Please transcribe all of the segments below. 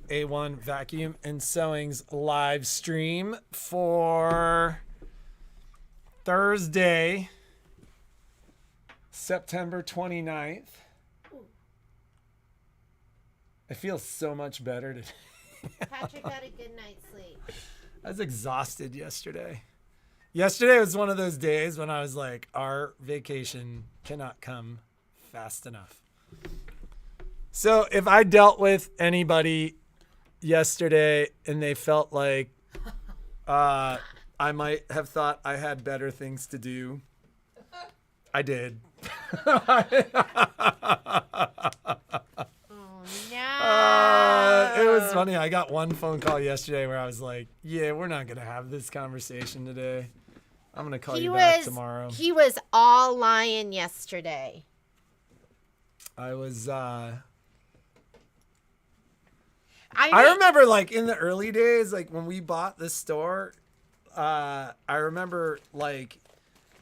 A1 Vacuum and Sewing's live stream for Thursday, September 29th. I feel so much better today. Patrick got a good night's sleep. I was exhausted yesterday. Yesterday was one of those days when I was like, our vacation cannot come fast enough. So if I dealt with anybody yesterday and they felt like I might have thought I had better things to do, I did. Oh no. It was funny. I got one phone call yesterday where I was like, yeah, we're not going to have this conversation today. I'm going to call you back tomorrow. He was all lying yesterday. I was, I remember like in the early days, like when we bought this store, I remember like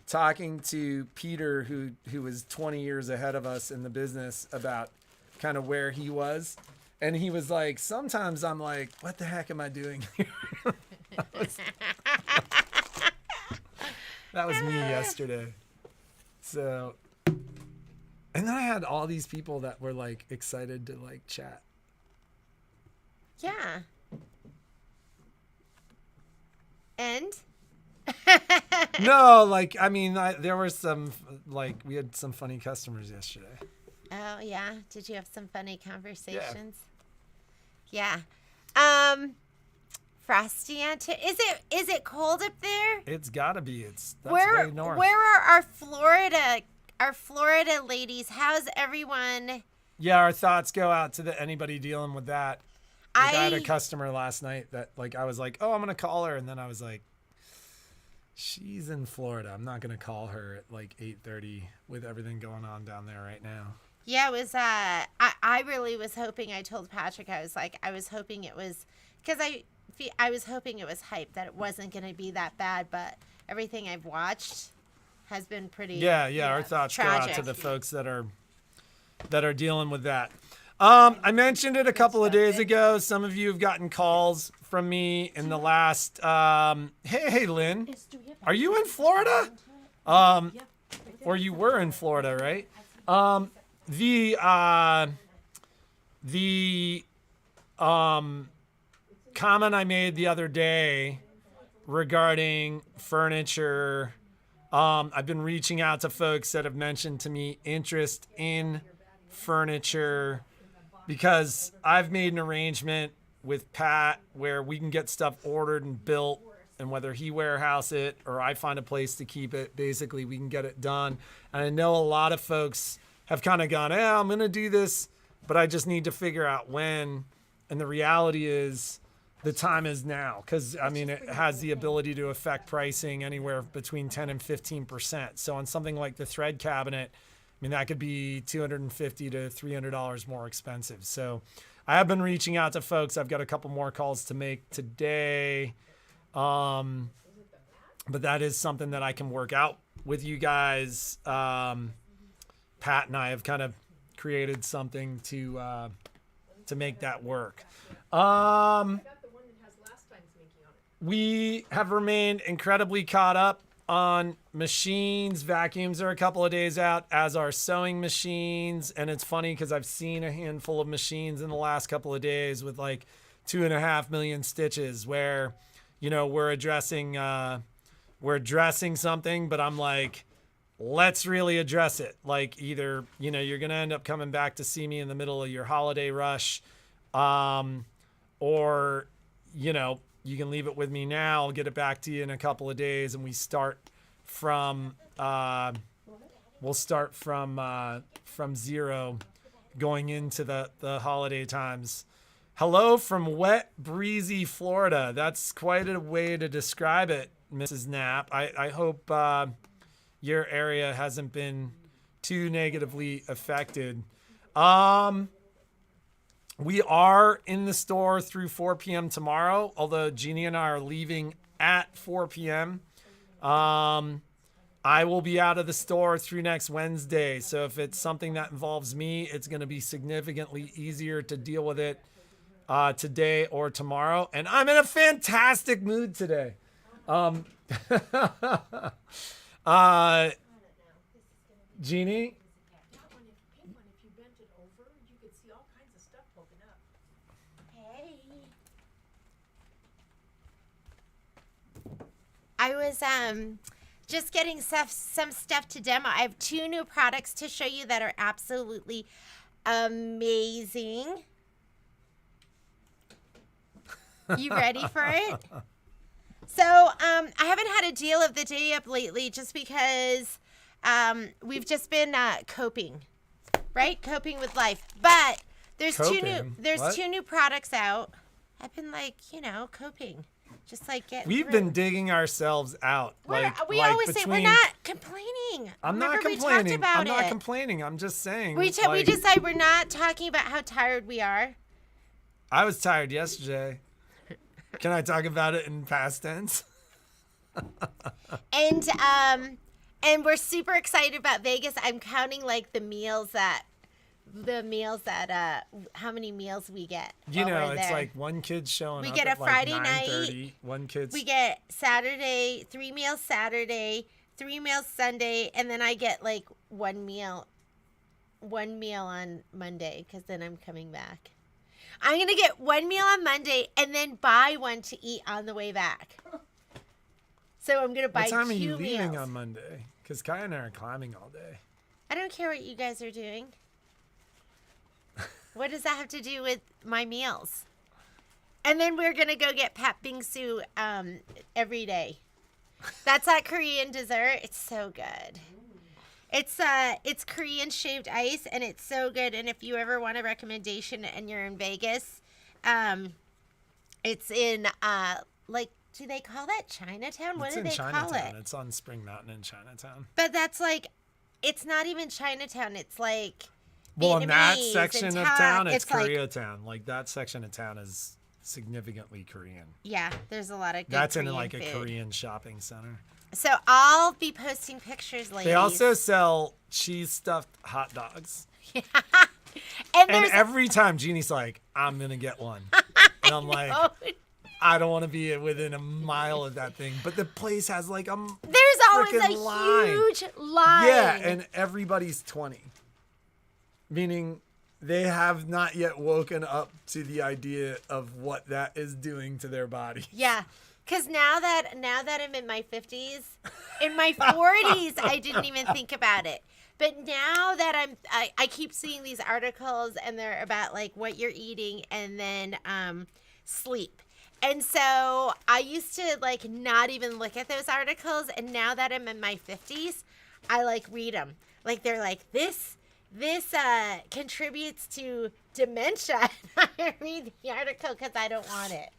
talking to Peter, who was 20 years ahead of us in the business, about kind of where he was. And he was like, sometimes I'm like, what the heck am I doing here? That was me yesterday. So, and then I had all these people that were like excited to like chat. Yeah. And? No, like, I mean, there were some, like, we had some funny customers yesterday. Oh, yeah. Did you have some funny conversations? Yeah. Frosty Ant. Is it cold up there? It's gotta be. That's where way north. Where are our Florida ladies? How's everyone? Yeah, our thoughts go out to anybody dealing with that. Like, I had a I customer last night that, like, I was like, oh, I'm gonna call her, and then I was like, she's in Florida. I'm not gonna call her at like 8:30 with everything going on down there right now. Yeah, it was I really was hoping. I told Patrick, I was hoping it was, because I was hoping it was hype, that it wasn't going to be that bad, but everything I've watched has been pretty Our thoughts tragic. go out to the folks that are dealing with that. I mentioned it a couple of days ago. Some of you have gotten calls from me in the last hey Lynn, are you in Florida? Or you were in Florida, right? The comment I made the other day regarding furniture, I've been reaching out to folks that have mentioned to me interest in furniture, because I've made an arrangement with Pat where we can get stuff ordered and built, and whether he warehouse it or I find a place to keep it, basically we can get it done. And I know a lot of folks have kind of gone, I'm going to do this, but I just need to figure out when. And the reality is the time is now, because, I mean, it has the ability to affect pricing anywhere between 10 and 15%. So on something like the thread cabinet, I mean, that could be $250 to $300 more expensive. So I have been reaching out to folks. I've got a couple more calls to make today. But that is something that I can work out with you guys. Pat and I have kind of created something to make that work. We have remained incredibly caught up on machines. Vacuums are a couple of days out, as are sewing machines. And it's funny because I've seen a handful of machines in the last couple of days with like 2.5 million stitches where, you know, we're addressing something, but I'm like, let's really address it. Like, either, you know, you're going to end up coming back to see me in the middle of your holiday rush, or, you know, you can leave it with me now. I'll get it back to you in a couple of days, and we start from zero going into the holiday times. Hello from wet, breezy Florida. That's quite a way to describe it, Mrs. Knapp. I hope your area hasn't been too negatively affected. We are in the store through 4 p.m. tomorrow, although Jeannie and I are leaving at 4 p.m. I will be out of the store through next Wednesday. So if it's something that involves me, it's going to be significantly easier to deal with it today or tomorrow. And I'm in a fantastic mood today. Jeannie? I was just getting some stuff to demo. I have 2 new products to show you that are absolutely amazing. You ready for it? So I haven't had a deal of the day up lately just because we've just been coping, right? Coping with life. But there's two new products out. I've been coping. Just like we've been digging ourselves out. We always say we're not complaining. I'm not complaining. I'm not complaining. I'm just saying. We decide we're not talking about how tired we are. I was tired yesterday. Can I talk about it in past tense? And we're super excited about Vegas. I'm counting like the meals that how many meals we get. It's like one kid's showing up. We get a Friday night. 9:30. One kid's. We get Saturday, 3 meals Saturday, 3 meals Sunday, and then I get like one meal on Monday because then I'm coming back. I'm gonna get 1 meal on Monday and then buy one to eat on the way back. So I'm gonna buy 2 meals. What time are you leaving on Monday? Because Kai and I are climbing all day. I don't care what you guys are doing. What does that have to do with my meals? And then we're going to go get pat bingsu every day. That's that Korean dessert. It's so good. It's Korean shaved ice, and it's so good. And if you ever want a recommendation and you're in Vegas, it's in, do they call that Chinatown? What do they call it? It's on Spring Mountain in Chinatown. But that's it's not even Chinatown. It's like... Well, in that section of town, it's Koreatown. Like that section of town is significantly Korean. Yeah, there's a lot of good That's Korean in like food. a Korean shopping center. So I'll be posting pictures, ladies. They also sell cheese stuffed hot dogs. Yeah. And every time Jeannie's like, I'm gonna get one, and I'm like, I don't want to be within a mile of that thing. But the place has like there's always a huge line. Yeah, and everybody's 20. Meaning they have not yet woken up to the idea of what that is doing to their body. Yeah. Because now that I'm in my 50s, in my 40s, I didn't even think about it. But now that I keep seeing these articles and they're about like what you're eating and then sleep. And so I used to like not even look at those articles. And now that I'm in my 50s, I like read them. Like they're like this contributes to dementia. I read the article because I don't want it.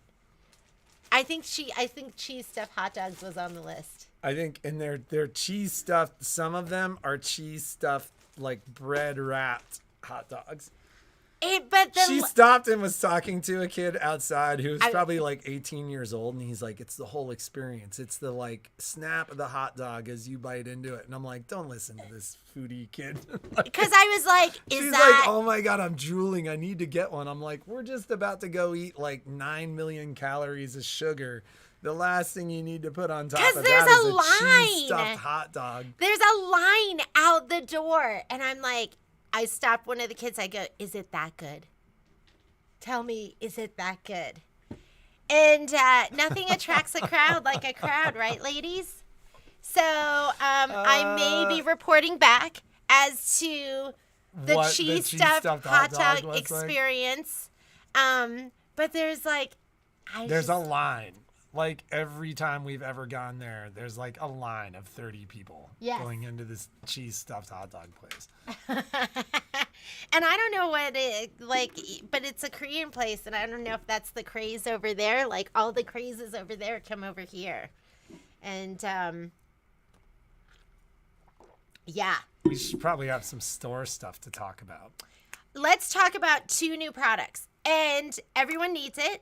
I think cheese stuffed hot dogs was on the list. I think, and they're cheese stuffed. Some of them are cheese stuffed like bread wrapped hot dogs. She stopped and was talking to a kid outside who was probably like 18 years old, and he's like, it's the whole experience. It's the like snap of the hot dog as you bite into it. And I'm like, don't listen to this foodie kid. Because I was like, she's like, oh my God, I'm drooling. I need to get one. I'm like, we're just about to go eat like 9 million calories of sugar. The last thing you need to put on top of that is a cheese stuffed hot dog. There's a line out the door. And I'm like, I stopped one of the kids. I go, is it that good? Tell me, is it that good? And nothing attracts a crowd like a crowd, right, ladies? So I may be reporting back as to the cheese stuffed hot dog experience. But there's like... There's a line. Like every time we've ever gone there, there's like a line of 30 people going into this cheese stuffed hot dog place. And I don't know what but it's a Korean place, and I don't know if that's the craze over there. Like all the crazes over there come over here. And yeah. We should probably have some store stuff to talk about. Let's talk about 2 new products. And everyone needs it.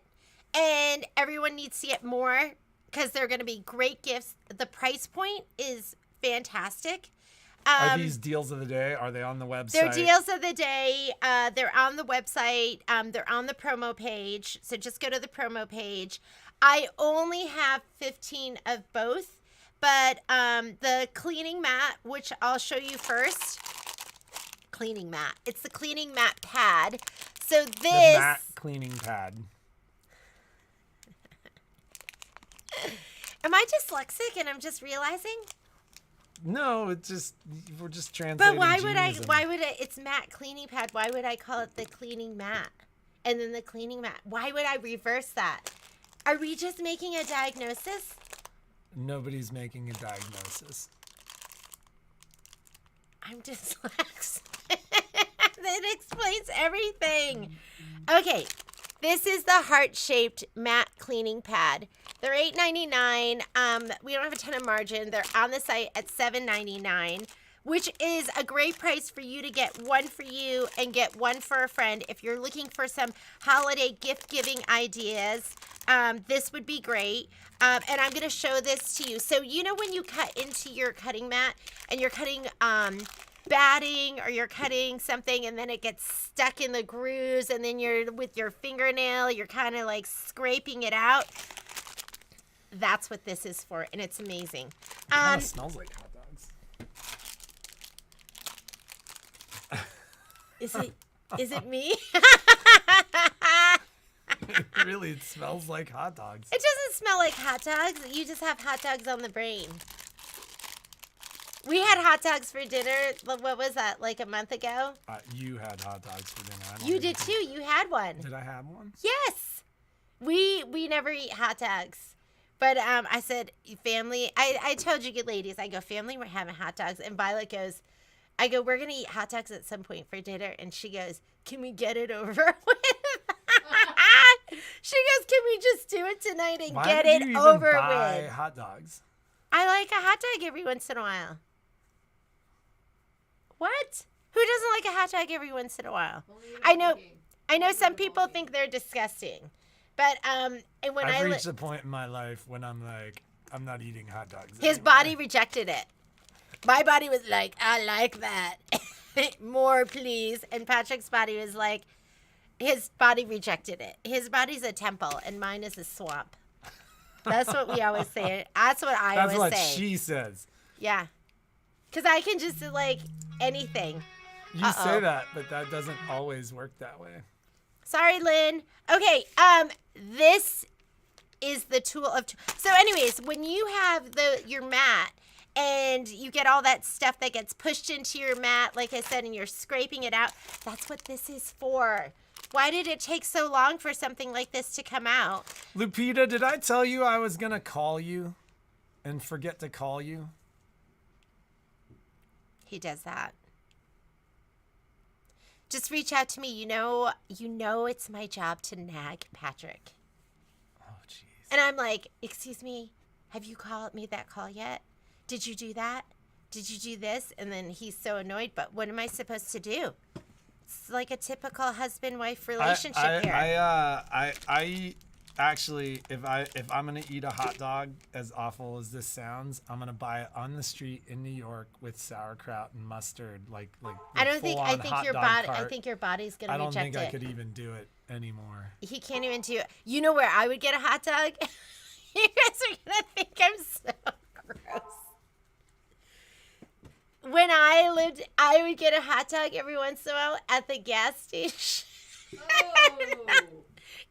And everyone needs to get more because they're going to be great gifts. The price point is fantastic. Are these deals of the day? Are they on the website? They're deals of the day. They're on the website. They're on the promo page. So just go to the promo page. I only have 15 of both, but the cleaning mat, which I'll show you first. Cleaning mat. It's the cleaning mat pad. So this. The mat cleaning pad. Am I dyslexic and I'm just realizing? No, it's just we're just translating. But why would Judaism. it's mat cleaning pad. Why would I call it the cleaning mat? And then the cleaning mat. Why would I reverse that? Are we just making a diagnosis? Nobody's making a diagnosis. I'm dyslexic. That explains everything. Okay. This is the heart-shaped mat cleaning pad. They're $8.99. We don't have a ton of margin. They're on the site at $7.99, which is a great price for you to get one for you and get one for a friend. If you're looking for some holiday gift-giving ideas, this would be great. And I'm going to show this to you. So you know when you cut into your cutting mat and you're cutting batting or you're cutting something and then it gets stuck in the grooves and then you're with your fingernail, you're kind of like scraping it out. That's what this is for, and it's amazing. It kind of smells like hot dogs. Is it me? It really smells like hot dogs. It doesn't smell like hot dogs. You just have hot dogs on the brain. We had hot dogs for dinner. What was that, like a month ago? You had hot dogs for dinner. You did too. You had one. Did I have one? Yes. We never eat hot dogs. But I said, family, I told you good ladies, I go, family, we're having hot dogs. And Violet goes, I go, we're going to eat hot dogs at some point for dinner. And she goes, can we get it over with? She goes, can we just do it tonight and get it over with? Hot dogs. I like a hot dog every once in a while. What? Who doesn't like a hot dog every once in a while? I know some people think they're disgusting. But and when I've reached a point in my life when I'm like, I'm not eating hot dogs his anymore. body rejected it. My body was like, I like that. More, please. And Patrick's body was like, his body rejected it. His body's a temple, and mine is a swamp. That's what we always say. That's what I always say. That's what she says. Yeah. Because I can just do, like, anything. You say that, but that doesn't always work that way. Sorry, Lynn. Okay, this is the tool of... So anyways, when you have your mat and you get all that stuff that gets pushed into your mat, like I said, and you're scraping it out, that's what this is for. Why did it take so long for something like this to come out? Lupita, did I tell you I was going to call you and forget to call you? He does that. Just reach out to me. You know it's my job to nag Patrick. Oh, jeez. And I'm like, excuse me, have you made that call yet? Did you do that? Did you do this? And then he's so annoyed, but what am I supposed to do? It's like a typical husband-wife relationship here. I actually, if I'm gonna eat a hot dog, as awful as this sounds, I'm gonna buy it on the street in New York with sauerkraut and mustard, like I think your body. cart. I think your body's gonna I don't reject think it. I could even do it anymore. He can't even do it. You know where I would get a hot dog? You guys are gonna think I'm so gross. When I lived, I would get a hot dog every once in a while at the gas station. Oh.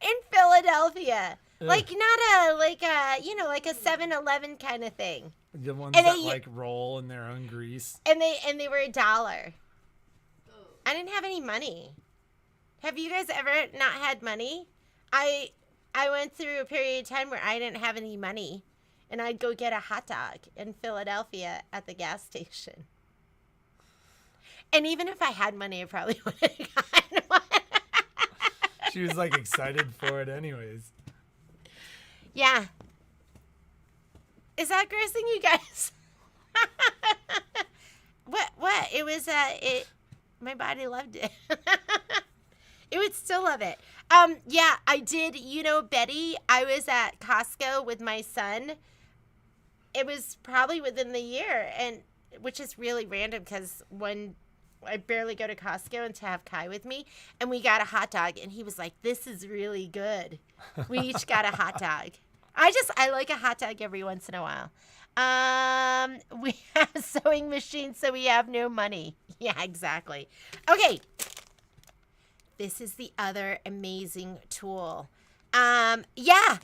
In Philadelphia. Ugh. Like like a 7-Eleven kind of thing. The ones And that they- like roll in their own grease. And they were $1. I didn't have any money. Have you guys ever not had money? I went through a period of time where I didn't have any money, and I'd go get a hot dog in Philadelphia at the gas station. And even if I had money, I probably would have gotten one. She was like excited for it anyways. Yeah. Is that grossing you guys? What? It was my body loved it. It would still love it. Yeah, I did. You know, Betty, I was at Costco with my son. It was probably within the year, and which is really random because when I barely go to Costco and to have Kai with me, and we got a hot dog, and he was like, "This is really good." We each got a hot dog. I like a hot dog every once in a while. We have sewing machines, so we have no money. Yeah, exactly. Okay. This is the other amazing tool. Yeah,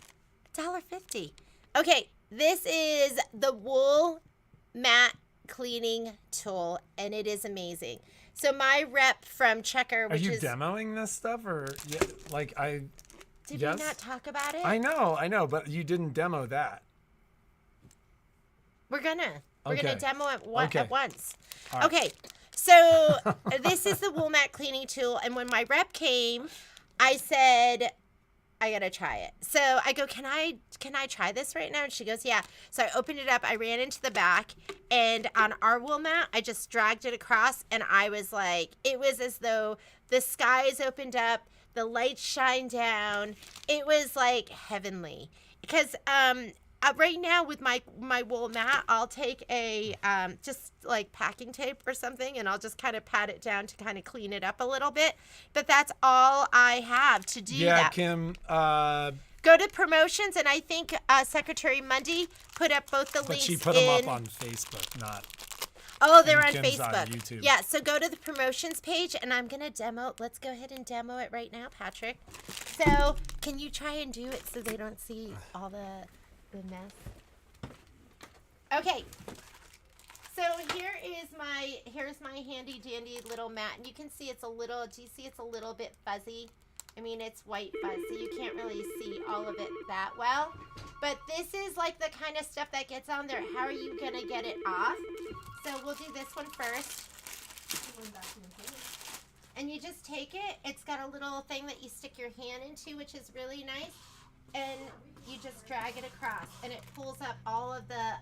$1.50. Okay, this is the wool mat cleaning tool, and it is amazing. So my rep from Checker, Are which you is demoing this stuff, or like I? did yes? we not talk about it? I know, but you didn't demo that. We're gonna Okay. demo it Okay. at once. All right. Okay, so this is the wool mat cleaning tool, and when my rep came, I said, I gotta try it. So I go, can I try this right now? And she goes, yeah. So I opened it up, I ran into the back, and on our wool mat, I just dragged it across, and I was like, it was as though the skies opened up, the lights shine down. It was like heavenly. Because right now with my wool mat, I'll take a just like packing tape or something, and I'll just kind of pat it down to kind of clean it up a little bit. But that's all I have to do that. Kim. Go to promotions, and I think Secretary Mundy put up both the But links. she put them up on Facebook, not. Oh, they're on Kim's on Facebook. YouTube. Yeah, so go to the promotions page, and I'm gonna demo. Let's go ahead and demo it right now, Patrick. So can you try and do it so they don't see all the mess? Okay. So here's my handy dandy little mat, and you can see it's a little. Do you see it's a little bit fuzzy? I mean, it's white fuzz, so you can't really see all of it that well. But this is like the kind of stuff that gets on there. How are you gonna get it off? So we'll do this one first. And you just take it. It's got a little thing that you stick your hand into, which is really nice. And you just drag it across, and it pulls up all of the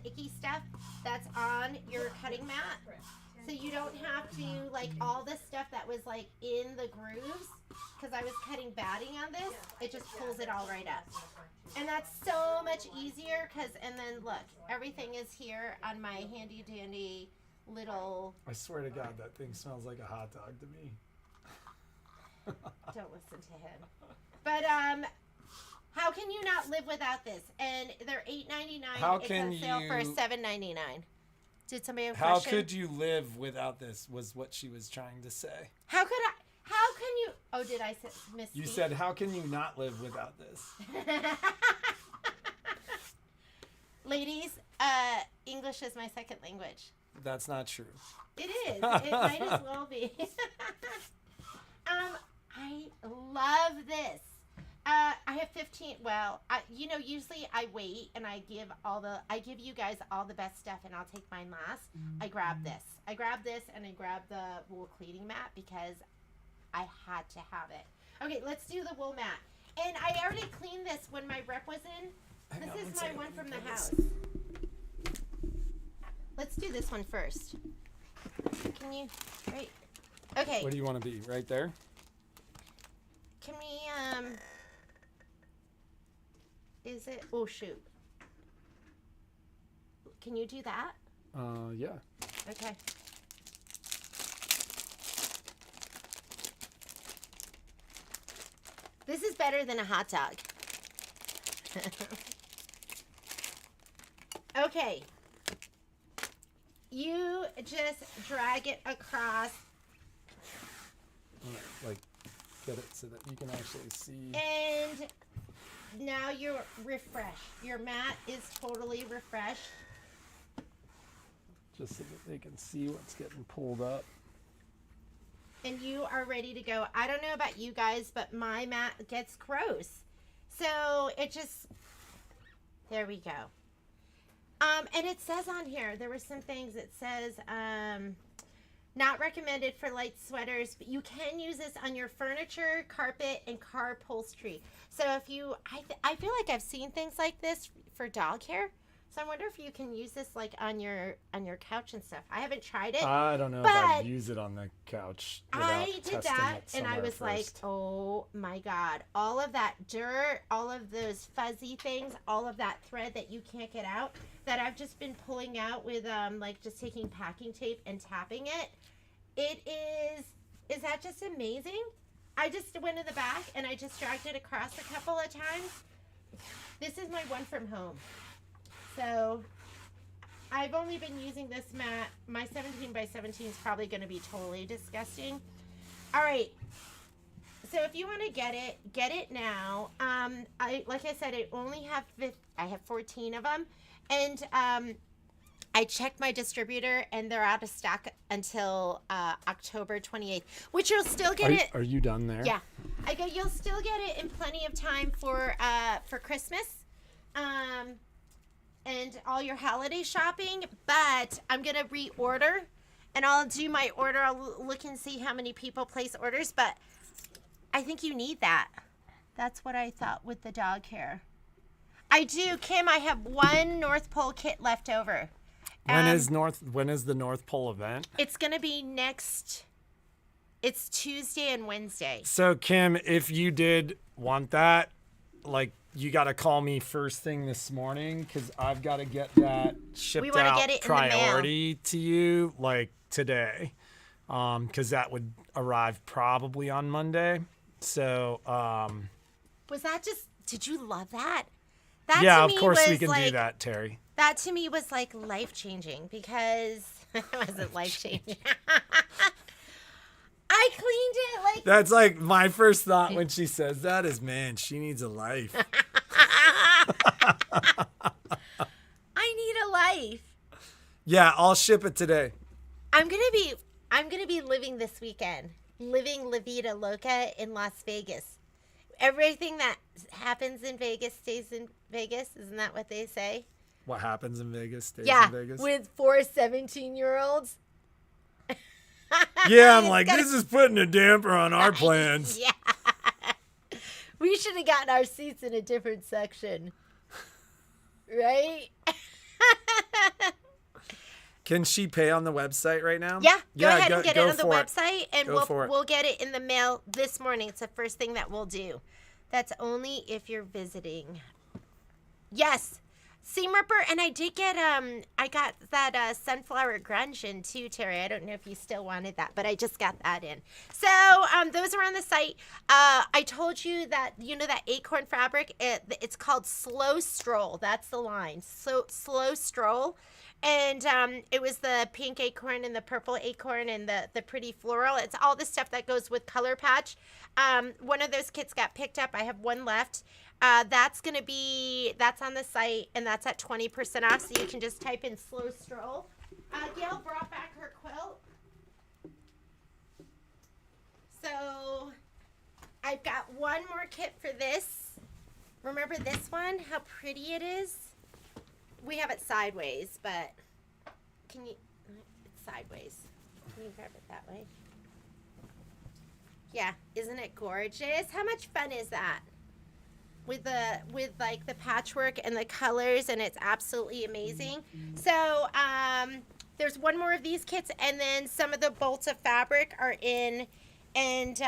icky stuff that's on your cutting mat. So you don't have to, like, all the stuff that was, like, in the grooves, because I was cutting batting on this, it just pulls it all right up. And that's so much easier, and then, look, everything is here on my handy-dandy little... I swear to God, that thing smells like a hot dog to me. Don't listen to him. But, how can you not live without this? And they're $8.99. How it's can on sale for you- $7.99. Did somebody have a How question? could you live without this? Was what she was trying to say. How can you? Oh, did I misspeak? You said, "How can you not live without this?" Ladies, English is my second language. That's not true. It is. It might as well be. I love this. I have 15. Well, usually I wait and I give you guys all the best stuff, and I'll take mine last. I grab this and I grab the wool cleaning mat because I had to have it. Okay, let's do the wool mat. And I already cleaned this when my rep was in. Hang on This one is my second, one let me from the grab house. this. Let's do this one first. Can you? Right. Okay. What do you want to be? Right there? Can we, is it, oh shoot. Can you do that? Yeah. Okay. This is better than a hot dog. Okay. You just drag it across. Like, get it so that you can actually see. And now you're refreshed. Your mat is totally refreshed. Just so that they can see what's getting pulled up. And you are ready to go. I don't know about you guys, but my mat gets gross. So it just, there we go. And it says on here, there were some things it says, not recommended for light sweaters, but you can use this on your furniture, carpet, and car upholstery. So if you, I feel like I've seen things like this for dog hair. So I wonder if you can use this like on your couch and stuff. I haven't tried it. I don't know if But I'd use it on the couch. I without did testing that, it and I somewhere was like, first. oh my God. All of that dirt, all of those fuzzy things, all of that thread that you can't get out, that I've just been pulling out with like just taking packing tape and tapping it. It is that just amazing? I just went in the back and I just dragged it across a couple of times. This is my one from home. So I've only been using this mat. My 17 by 17 is probably going to be totally disgusting. All right. So if you want to get it now. Like I said, I have 14 of them, and I checked my distributor, and they're out of stock until October 28th, which you'll still get it. Are you done there? Yeah, you'll still get it in plenty of time for Christmas. And all your holiday shopping, but I'm gonna reorder, and I'll do my order. I'll look and see how many people place orders, but I think you need that. That's what I thought with the dog hair. I do, Kim. I have one North Pole kit left over. When is the North Pole event? It's gonna be it's Tuesday and Wednesday. So Kim, if you did want that, like, you got to call me first thing this morning, because I've got to get that shipped out get it in the mail. priority to you like today, because that would arrive probably on Monday. So Was that just? Did you love that? That yeah, to of me course we was can do like, that, Terry. That to me was like life changing, because it wasn't life changing. I cleaned it like That's like my first thought when she says that is, man, she needs a life. I need a life. Yeah, I'll ship it today. I'm gonna be living this weekend. Living La Vida Loca in Las Vegas. Everything that happens in Vegas stays in Vegas. Isn't that what they say? What happens in Vegas stays Yeah, in Vegas. with 4 17-year-olds. Yeah, I'm like, this is putting a damper on our plans. Yeah. We should have gotten our seats in a different section. Right? Can she pay on the website right now? Yeah, go ahead and get it on the for it. website, and Go for it. we'll get it in the mail this morning. It's the first thing that we'll do. That's only if you're visiting. Yes, Seam Ripper, and I did get I got that sunflower grunge in too, Terry. I don't know if you still wanted that, but I just got that in. So those are on the site. I told you that that acorn fabric. It's called Slow Stroll. That's the line. So Slow Stroll. And it was the pink acorn and the purple acorn and the pretty floral. It's all the stuff that goes with Color Patch. One of those kits got picked up. I have one left. That's on the site, and that's at 20% off. So you can just type in Slow Stroll. Gail brought back her quilt. So I've got one more kit for this. Remember this one? How pretty it is? We have it sideways, but it's sideways. Can you grab it that way? Yeah, isn't it gorgeous? How much fun is that? With like the patchwork and the colors, and it's absolutely amazing. So there's one more of these kits, and then some of the bolts of fabric are in, and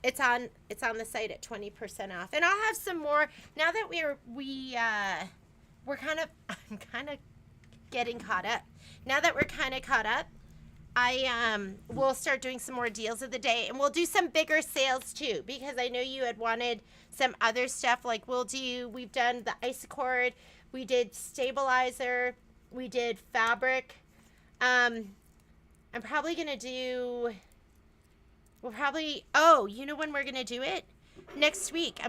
it's on the site at 20% off. And I'll have some more now that I'm kind of getting caught up. Now that we're kind of caught up, we'll start doing some more deals of the day, and we'll do some bigger sales too, because I know you had wanted some other stuff. Like we've done the Isocord, we did stabilizer, we did fabric. I'm probably gonna do. You know when we're gonna do it? Next week.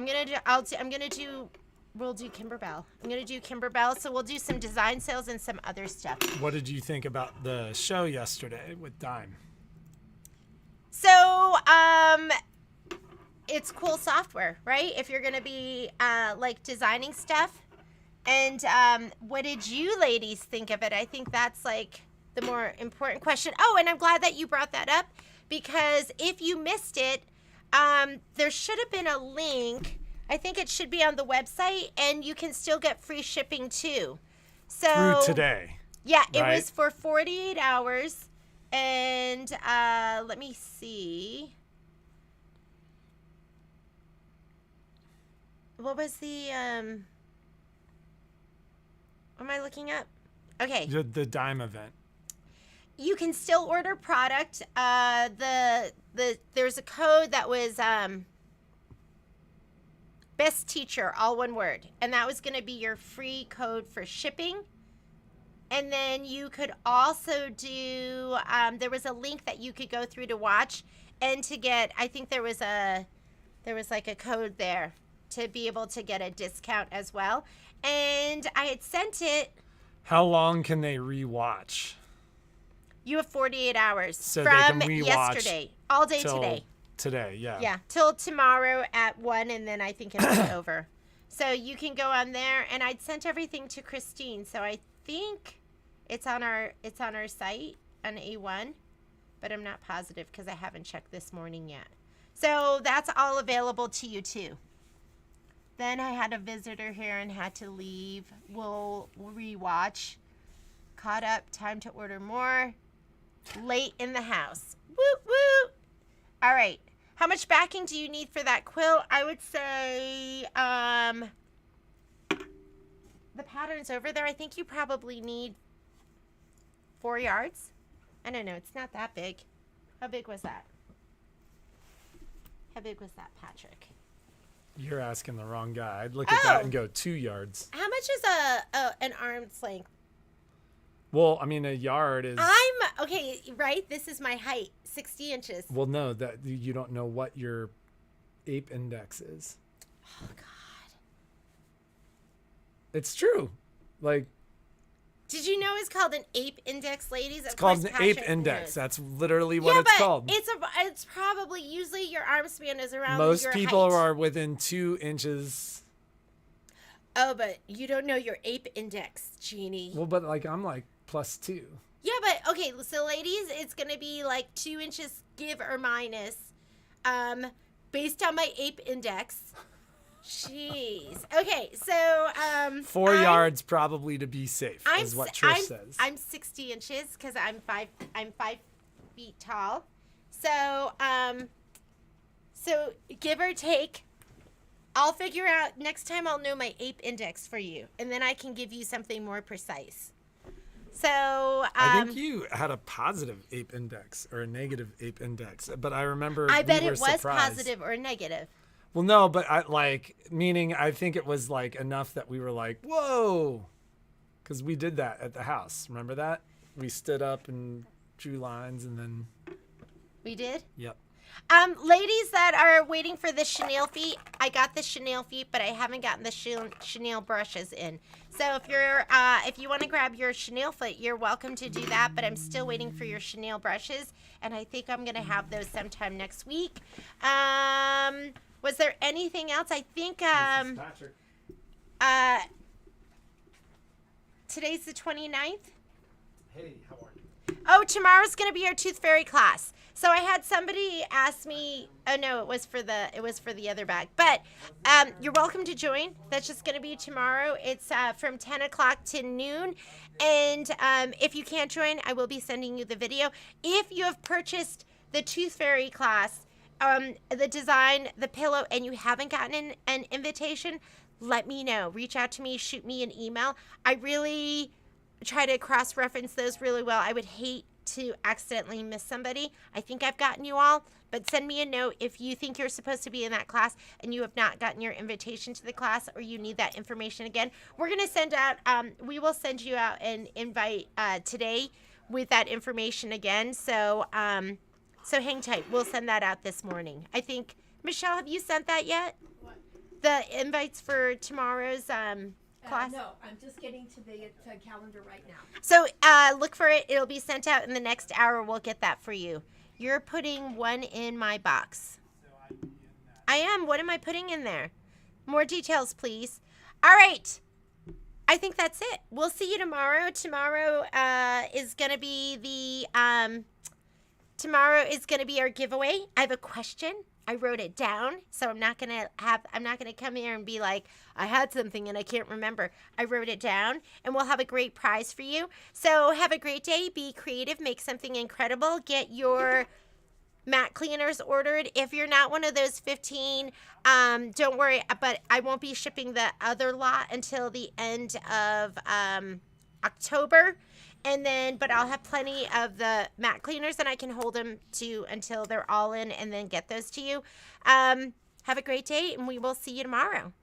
We'll do Kimberbell. I'm gonna do Kimberbell, so we'll do some design sales and some other stuff. What did you think about the show yesterday with Dime? So, it's cool software, right? If you're gonna be like designing stuff. And what did you ladies think of it? I think that's like the more important question. Oh, and I'm glad that you brought that up, because if you missed it, there should have been a link I think it should be on the website, and you can still get free shipping too. So Through today. Yeah, it right? was for 48 hours. And let me see. What was the what am I looking up? Okay. The dime event. You can still order product. There's a code that was best teacher, all one word, and that was going to be your free code for shipping. And then you could also do there was a link that you could go through to watch and to get, I think there was like a code there to be able to get a discount as well. And I had sent it. How long can they rewatch? You have 48 hours So they from can rewatch yesterday, all day till today. Today, yeah. Yeah, till tomorrow at 1, and then I think it'll be over. So you can go on there, and I'd sent everything to Christine, so I think it's on our site on A1, but I'm not positive because I haven't checked this morning yet. So that's all available to you too. Then I had a visitor here and had to leave. We'll rewatch. Caught up. Time to order more. Late in the house. Woo woo. All right. How much backing do you need for that quilt? I would say the pattern's over there. I think you probably need 4 yards. I don't know. It's not that big. How big was that? How big was that, Patrick? You're asking the wrong guy. I'd look at that and go 2 yards. How much is an arm's length? Well, I mean, a yard is. Okay, right? This is my height, 60 inches. Well, no, that you don't know what your ape index is. Oh, God. It's true. Like, Did you know it's called an ape index, ladies? it's called an ape index. That's literally what it's called. It's probably, usually your arm span is around Most your people height. are within 2 inches. Oh, but you don't know your ape index, Jeannie. Well, but like I'm like +2. Yeah, but okay, so ladies, it's gonna be like 2 inches, give or minus, based on my ape index. Jeez. Okay, so 4 yards probably to be safe is what Trish says. I'm 60 inches because I'm 5 feet tall. So so give or take, I'll figure out next time. I'll know my ape index for you, and then I can give you something more precise. So I think you had a positive ape index or a negative ape index, but I remember I bet we were it was surprised. positive or negative. Well, no, but meaning I think it was like enough that we were like, whoa, because we did that at the house. Remember that? We stood up and drew lines and then. We did? Yep. Ladies that are waiting for the chenille feet, I got the chenille feet, but I haven't gotten the chenille brushes in. So if you want to grab your chenille foot, you're welcome to do that, but I'm still waiting for your chenille brushes, and I think I'm going to have those sometime next week. Was there anything else? I think today's the 29th. Hey, how are you? Oh, tomorrow's going to be our Tooth Fairy class. So I had somebody ask me. Oh no, it was for the other bag. But you're welcome to join. That's just going to be tomorrow. It's from 10 o'clock to noon. And if you can't join, I will be sending you the video. If you have purchased the Tooth Fairy class, the design, the pillow, and you haven't gotten an invitation, let me know. Reach out to me. Shoot me an email. I really try to cross-reference those really well. I would hate to accidentally miss somebody. I think I've gotten you all, but send me a note if you think you're supposed to be in that class and you have not gotten your invitation to the class, or you need that information again. We're going to send out, we will send you out an invite today with that information again. So hang tight. We'll send that out this morning. I think, Michelle, have you sent that yet? What? The invites for tomorrow's class? No, I'm just getting to the calendar right now. So look for it. It'll be sent out in the next hour. We'll get that for you. You're putting one in my box. I am. What am I putting in there? More details, please. All right. I think that's it. We'll see you tomorrow. Tomorrow is going to be our giveaway. I have a question I wrote it down, so I'm not gonna come here and be like, I had something and I can't remember. I wrote it down, and we'll have a great prize for you. So have a great day. Be creative. Make something incredible. Get your mat cleaners ordered. If you're not one of those 15, don't worry, but I won't be shipping the other lot until the end of October. And then, but I'll have plenty of the mat cleaners, and I can hold them to until they're all in and then get those to you. Have a great day, and we will see you tomorrow.